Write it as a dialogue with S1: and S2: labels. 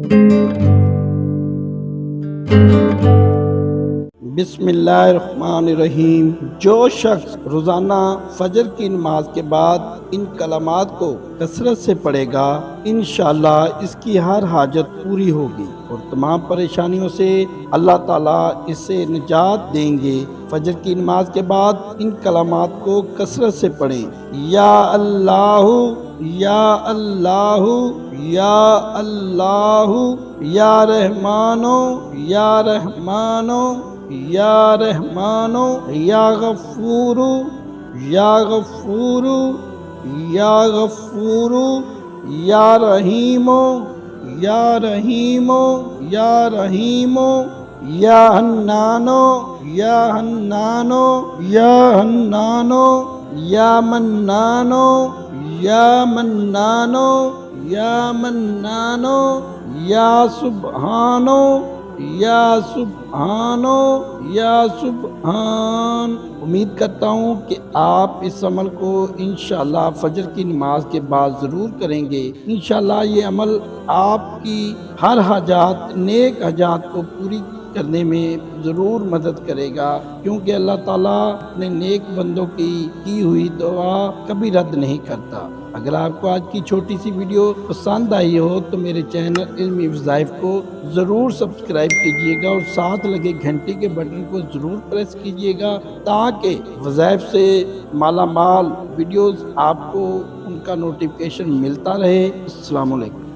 S1: بسم اللہ الرحمن الرحیم۔ جو شخص روزانہ فجر کی نماز کے بعد ان کلمات کو کثرت سے پڑھے گا، انشاءاللہ اس کی ہر حاجت پوری ہوگی اور تمام پریشانیوں سے اللہ تعالیٰ اسے نجات دیں گے۔ فجر کی نماز کے بعد ان کلمات کو کثرت سے پڑھیں۔ یا اللہ یا اللہ یا اللہ یا رحمانو یا رحمانو یا رحمانو یا غفورو یا غفورو یا غفورو یا رحیمو یا رحیمو یا رحیمو یا حنانو یا حنانو یا حنانو یا منانو یا منانو یا منانو یا سبحانو یا سبحانو یا سبحان۔ امید کرتا ہوں کہ آپ اس عمل کو انشاءاللہ فجر کی نماز کے بعد ضرور کریں گے۔ انشاءاللہ یہ عمل آپ کی ہر حاجات، نیک حاجات کو پوری کرنے میں ضرور مدد کرے گا، کیونکہ اللہ تعالیٰ اپنے نیک بندوں کی ہوئی دعا کبھی رد نہیں کرتا۔ اگر آپ کو آج کی چھوٹی سی ویڈیو پسند آئی ہو تو میرے چینل علمی وظائف کو ضرور سبسکرائب کیجئے گا اور ساتھ لگے گھنٹی کے بٹن کو ضرور پریس کیجئے گا، تاکہ وظائف سے مالا مال ویڈیوز آپ کو ان کا نوٹیفیکیشن ملتا رہے۔ السلام علیکم۔